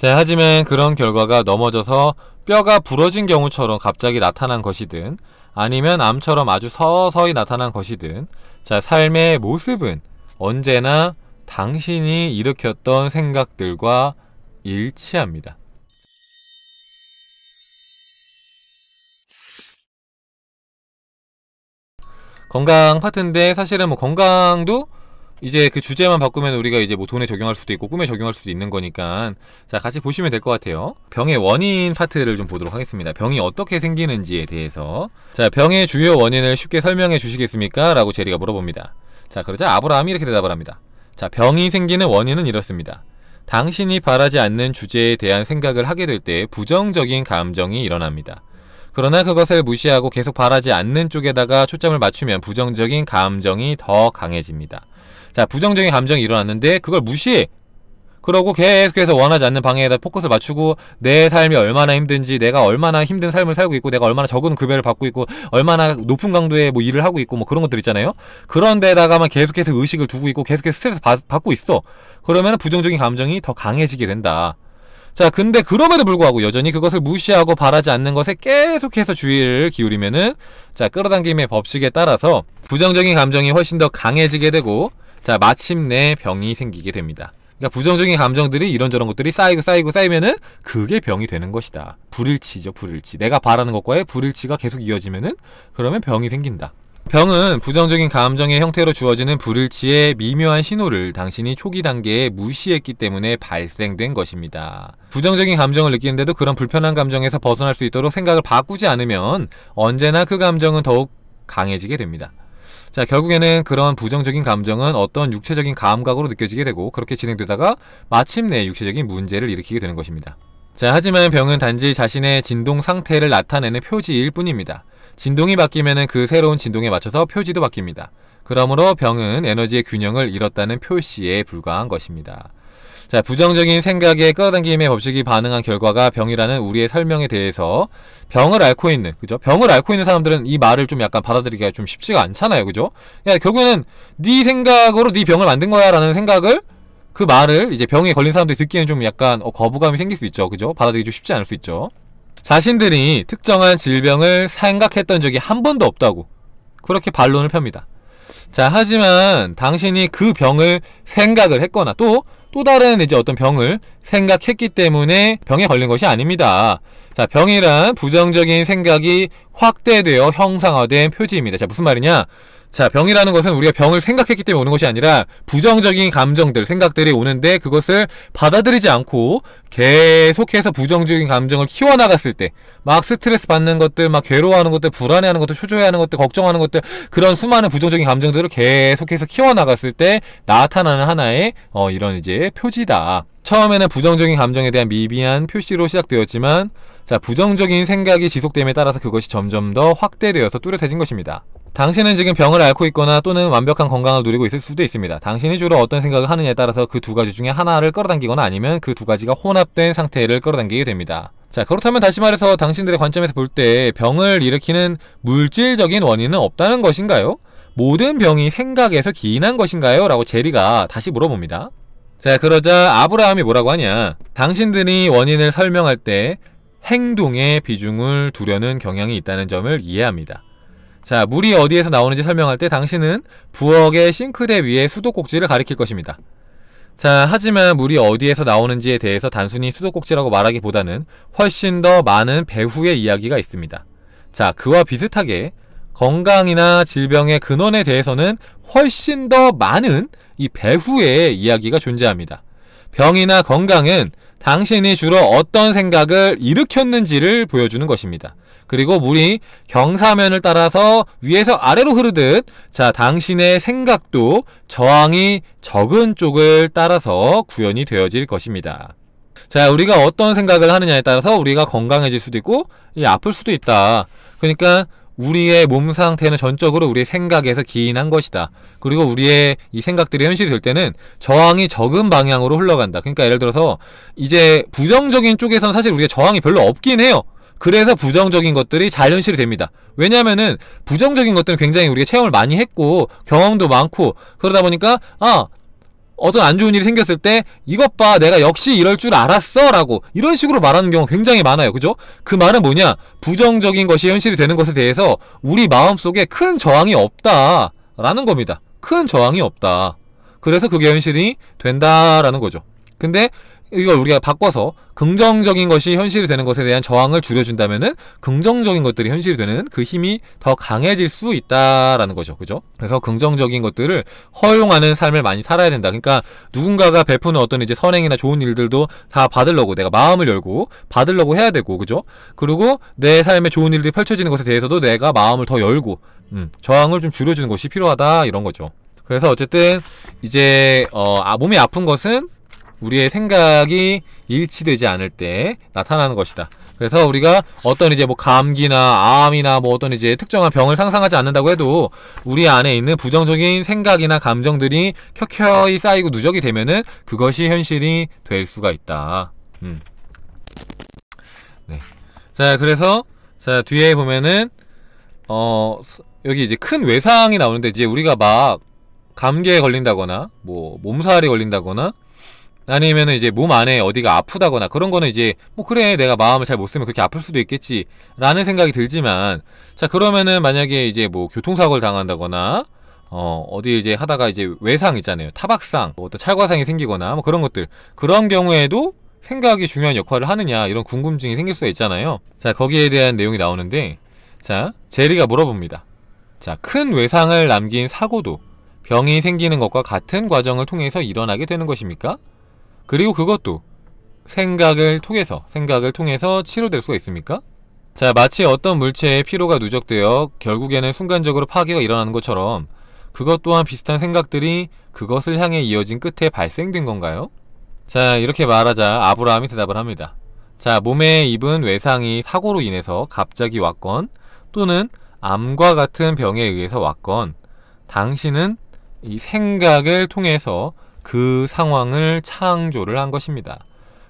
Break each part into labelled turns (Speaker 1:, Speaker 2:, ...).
Speaker 1: 자, 하지만 그런 결과가 넘어져서 뼈가 부러진 경우처럼 갑자기 나타난 것이든 아니면 암처럼 아주 서서히 나타난 것이든, 자, 삶의 모습은 언제나 당신이 일으켰던 생각들과 일치합니다. 건강 파트인데, 사실은 뭐 건강도 이제 그 주제만 바꾸면 우리가 이제 뭐 돈에 적용할 수도 있고 꿈에 적용할 수도 있는 거니까, 자, 같이 보시면 될 것 같아요. 병의 원인 파트를 좀 보도록 하겠습니다. 병이 어떻게 생기는지에 대해서. 자, 병의 주요 원인을 쉽게 설명해 주시겠습니까? 라고 제리가 물어봅니다. 자, 그러자 아브라함이 이렇게 대답을 합니다. 자, 병이 생기는 원인은 이렇습니다. 당신이 바라지 않는 주제에 대한 생각을 하게 될 때 부정적인 감정이 일어납니다. 그러나 그것을 무시하고 계속 바라지 않는 쪽에다가 초점을 맞추면 부정적인 감정이 더 강해집니다. 자, 부정적인 감정이 일어났는데 그걸 무시해. 그러고 계속해서 원하지 않는 방향에다 포커스를 맞추고 내 삶이 얼마나 힘든지, 내가 얼마나 힘든 삶을 살고 있고, 내가 얼마나 적은 급여를 받고 있고, 얼마나 높은 강도의 뭐 일을 하고 있고, 뭐 그런 것들 있잖아요. 그런 데다가만 계속해서 의식을 두고 있고 계속해서 스트레스 받고 있어. 그러면 부정적인 감정이 더 강해지게 된다. 자, 근데 그럼에도 불구하고 여전히 그것을 무시하고 바라지 않는 것에 계속해서 주의를 기울이면은, 자, 끌어당김의 법칙에 따라서 부정적인 감정이 훨씬 더 강해지게 되고, 자, 마침내 병이 생기게 됩니다. 그러니까 부정적인 감정들이 이런저런 것들이 쌓이면은 그게 병이 되는 것이다. 불일치죠, 불일치. 내가 바라는 것과의 불일치가 계속 이어지면은 그러면 병이 생긴다. 병은 부정적인 감정의 형태로 주어지는 불일치의 미묘한 신호를 당신이 초기 단계에 무시했기 때문에 발생된 것입니다. 부정적인 감정을 느끼는데도 그런 불편한 감정에서 벗어날 수 있도록 생각을 바꾸지 않으면 언제나 그 감정은 더욱 강해지게 됩니다. 자, 결국에는 그런 부정적인 감정은 어떤 육체적인 감각으로 느껴지게 되고, 그렇게 진행되다가 마침내 육체적인 문제를 일으키게 되는 것입니다. 자, 하지만 병은 단지 자신의 진동 상태를 나타내는 표지일 뿐입니다. 진동이 바뀌면은 그 새로운 진동에 맞춰서 표지도 바뀝니다. 그러므로 병은 에너지의 균형을 잃었다는 표시에 불과한 것입니다. 자, 부정적인 생각의 끌어당김의 법칙이 반응한 결과가 병이라는 우리의 설명에 대해서, 병을 앓고 있는, 그죠? 병을 앓고 있는 사람들은 이 말을 좀 약간 받아들이기가 좀 쉽지가 않잖아요, 그죠? 야, 결국에는 네 생각으로 네 병을 만든 거야 라는 생각을, 그 말을 이제 병에 걸린 사람들이 듣기에는 좀 약간 거부감이 생길 수 있죠, 그죠? 받아들이기 좀 쉽지 않을 수 있죠. 자신들이 특정한 질병을 생각했던 적이 한 번도 없다고 그렇게 반론을 펴니다. 자, 하지만 당신이 그 병을 생각을 했거나 또 다른 이제 어떤 병을 생각했기 때문에 병에 걸린 것이 아닙니다. 자, 병이란 부정적인 생각이 확대되어 형상화된 표지입니다. 자, 무슨 말이냐? 자, 병이라는 것은 우리가 병을 생각했기 때문에 오는 것이 아니라 부정적인 감정들, 생각들이 오는데 그것을 받아들이지 않고 계속해서 부정적인 감정을 키워나갔을 때, 막 스트레스 받는 것들, 막 괴로워하는 것들, 불안해하는 것들, 초조해하는 것들, 걱정하는 것들, 그런 수많은 부정적인 감정들을 계속해서 키워나갔을 때 나타나는 하나의 이런 이제 표지다. 처음에는 부정적인 감정에 대한 미비한 표시로 시작되었지만, 자, 부정적인 생각이 지속됨에 따라서 그것이 점점 더 확대되어서 뚜렷해진 것입니다. 당신은 지금 병을 앓고 있거나 또는 완벽한 건강을 누리고 있을 수도 있습니다. 당신이 주로 어떤 생각을 하느냐에 따라서 그 두 가지 중에 하나를 끌어당기거나 아니면 그 두 가지가 혼합된 상태를 끌어당기게 됩니다. 자, 그렇다면 다시 말해서 당신들의 관점에서 볼 때 병을 일으키는 물질적인 원인은 없다는 것인가요? 모든 병이 생각에서 기인한 것인가요? 라고 제리가 다시 물어봅니다. 자, 그러자 아브라함이 뭐라고 하냐? 당신들이 원인을 설명할 때 행동의 비중을 두려는 경향이 있다는 점을 이해합니다. 자, 물이 어디에서 나오는지 설명할 때 당신은 부엌의 싱크대 위에 수도꼭지를 가리킬 것입니다. 자, 하지만 물이 어디에서 나오는지에 대해서 단순히 수도꼭지라고 말하기보다는 훨씬 더 많은 배후의 이야기가 있습니다. 자, 그와 비슷하게 건강이나 질병의 근원에 대해서는 훨씬 더 많은 이 배후의 이야기가 존재합니다. 병이나 건강은 당신이 주로 어떤 생각을 일으켰는지를 보여주는 것입니다. 그리고 물이 경사면을 따라서 위에서 아래로 흐르듯, 자, 당신의 생각도 저항이 적은 쪽을 따라서 구현이 되어질 것입니다. 자, 우리가 어떤 생각을 하느냐에 따라서 우리가 건강해질 수도 있고 아플 수도 있다. 그러니까 우리의 몸 상태는 전적으로 우리의 생각에서 기인한 것이다. 그리고 우리의 이 생각들이 현실이 될 때는 저항이 적은 방향으로 흘러간다. 그러니까 예를 들어서 이제 부정적인 쪽에서는 사실 우리가 저항이 별로 없긴 해요. 그래서 부정적인 것들이 잘 현실이 됩니다. 왜냐면은 부정적인 것들은 굉장히 우리가 체험을 많이 했고 경험도 많고 그러다 보니까 어떤 안 좋은 일이 생겼을 때 이것 봐 내가 역시 이럴 줄 알았어 라고 이런 식으로 말하는 경우가 굉장히 많아요. 그죠? 그 말은 뭐냐, 부정적인 것이 현실이 되는 것에 대해서 우리 마음속에 큰 저항이 없다 라는 겁니다. 큰 저항이 없다. 그래서 그게 현실이 된다라는 거죠. 근데 이걸 우리가 바꿔서 긍정적인 것이 현실이 되는 것에 대한 저항을 줄여준다면은 긍정적인 것들이 현실이 되는 그 힘이 더 강해질 수 있다라는 거죠. 그죠? 그래서 긍정적인 것들을 허용하는 삶을 많이 살아야 된다. 그러니까 누군가가 베푸는 어떤 이제 선행이나 좋은 일들도 다 받으려고 내가 마음을 열고 받으려고 해야 되고, 그죠? 그리고 내 삶에 좋은 일들이 펼쳐지는 것에 대해서도 내가 마음을 더 열고 저항을 좀 줄여주는 것이 필요하다 이런 거죠. 그래서 어쨌든 이제 몸이 아픈 것은 우리의 생각이 일치되지 않을 때 나타나는 것이다. 그래서 우리가 어떤 이제 뭐 감기나 암이나 뭐 어떤 이제 특정한 병을 상상하지 않는다고 해도 우리 안에 있는 부정적인 생각이나 감정들이 켜켜이 쌓이고 누적이 되면은 그것이 현실이 될 수가 있다. 네. 자, 그래서 자, 뒤에 보면은 여기 이제 큰 외상이 나오는데 이제 우리가 막 감기에 걸린다거나 뭐 몸살이 걸린다거나 아니면은 이제 몸 안에 어디가 아프다거나 그런 거는 이제 뭐 그래 내가 마음을 잘 못 쓰면 그렇게 아플 수도 있겠지 라는 생각이 들지만, 자 그러면은 만약에 이제 뭐 교통사고를 당한다거나 어디 이제 하다가 이제 외상 있잖아요. 타박상, 뭐 어떤 찰과상이 생기거나 뭐 그런 것들, 그런 경우에도 생각이 중요한 역할을 하느냐 이런 궁금증이 생길 수가 있잖아요. 자 거기에 대한 내용이 나오는데, 자 제리가 물어봅니다. 자, 큰 외상을 남긴 사고도 병이 생기는 것과 같은 과정을 통해서 일어나게 되는 것입니까? 그리고 그것도 생각을 통해서 치료될 수가 있습니까? 자, 마치 어떤 물체에 피로가 누적되어 결국에는 순간적으로 파괴가 일어나는 것처럼 그것 또한 비슷한 생각들이 그것을 향해 이어진 끝에 발생된 건가요? 자, 이렇게 말하자 아브라함이 대답을 합니다. 자, 몸에 입은 외상이 사고로 인해서 갑자기 왔건 또는 암과 같은 병에 의해서 왔건 당신은 이 생각을 통해서 그 상황을 창조를 한 것입니다.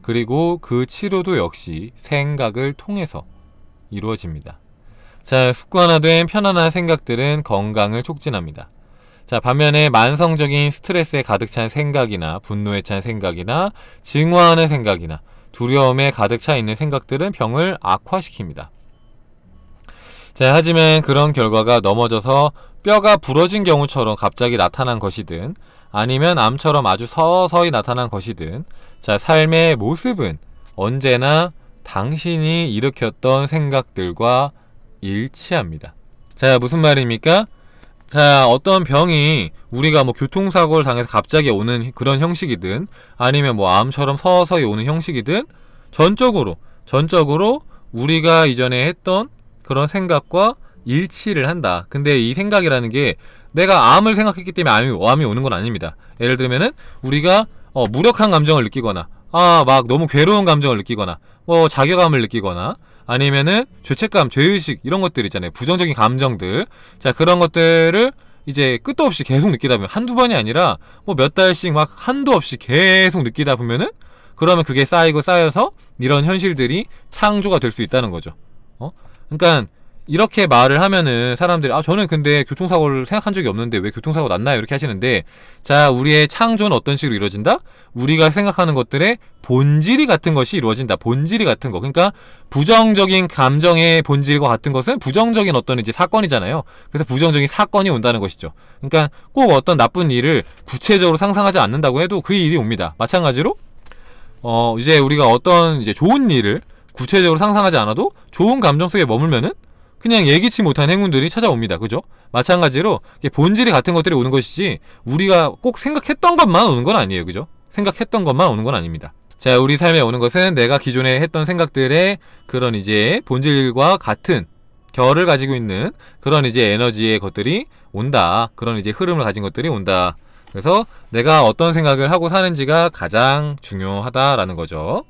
Speaker 1: 그리고 그 치료도 역시 생각을 통해서 이루어집니다. 자, 습관화된 편안한 생각들은 건강을 촉진합니다. 자, 반면에 만성적인 스트레스에 가득 찬 생각이나 분노에 찬 생각이나 증오하는 생각이나 두려움에 가득 차 있는 생각들은 병을 악화시킵니다. 자, 하지만 그런 결과가 넘어져서 뼈가 부러진 경우처럼 갑자기 나타난 것이든 아니면 암처럼 아주 서서히 나타난 것이든, 자, 삶의 모습은 언제나 당신이 일으켰던 생각들과 일치합니다. 자, 무슨 말입니까? 자, 어떤 병이 우리가 뭐 교통사고를 당해서 갑자기 오는 그런 형식이든 아니면 뭐 암처럼 서서히 오는 형식이든 전적으로 우리가 이전에 했던 그런 생각과 일치를 한다. 근데 이 생각이라는 게 내가 암을 생각했기 때문에 암이 오는 건 아닙니다. 예를 들면은 우리가 무력한 감정을 느끼거나 막 너무 괴로운 감정을 느끼거나 뭐 자괴감을 느끼거나 아니면은 죄책감, 죄의식 이런 것들 있잖아요. 부정적인 감정들. 자, 그런 것들을 이제 끝도 없이 계속 느끼다 보면 한두 번이 아니라 뭐 몇 달씩 막 한도 없이 계속 느끼다 보면은 그러면 그게 쌓이고 쌓여서 이런 현실들이 창조가 될 수 있다는 거죠. 그러니까 이렇게 말을 하면은 사람들이 저는 근데 교통사고를 생각한 적이 없는데 왜 교통사고 났나요? 이렇게 하시는데, 자, 우리의 창조는 어떤 식으로 이루어진다? 우리가 생각하는 것들의 본질이 같은 것이 이루어진다. 본질이 같은 거. 그러니까 부정적인 감정의 본질과 같은 것은 부정적인 어떤 이제 사건이잖아요. 그래서 부정적인 사건이 온다는 것이죠. 그러니까 꼭 어떤 나쁜 일을 구체적으로 상상하지 않는다고 해도 그 일이 옵니다. 마찬가지로 이제 우리가 어떤 이제 좋은 일을 구체적으로 상상하지 않아도 좋은 감정 속에 머물면은 그냥 예기치 못한 행운들이 찾아옵니다. 그죠? 마찬가지로 본질이 같은 것들이 오는 것이지 우리가 꼭 생각했던 것만 오는 건 아니에요. 그죠? 생각했던 것만 오는 건 아닙니다. 자, 우리 삶에 오는 것은 내가 기존에 했던 생각들의 그런 이제 본질과 같은 결을 가지고 있는 그런 이제 에너지의 것들이 온다. 그런 이제 흐름을 가진 것들이 온다. 그래서 내가 어떤 생각을 하고 사는지가 가장 중요하다라는 거죠.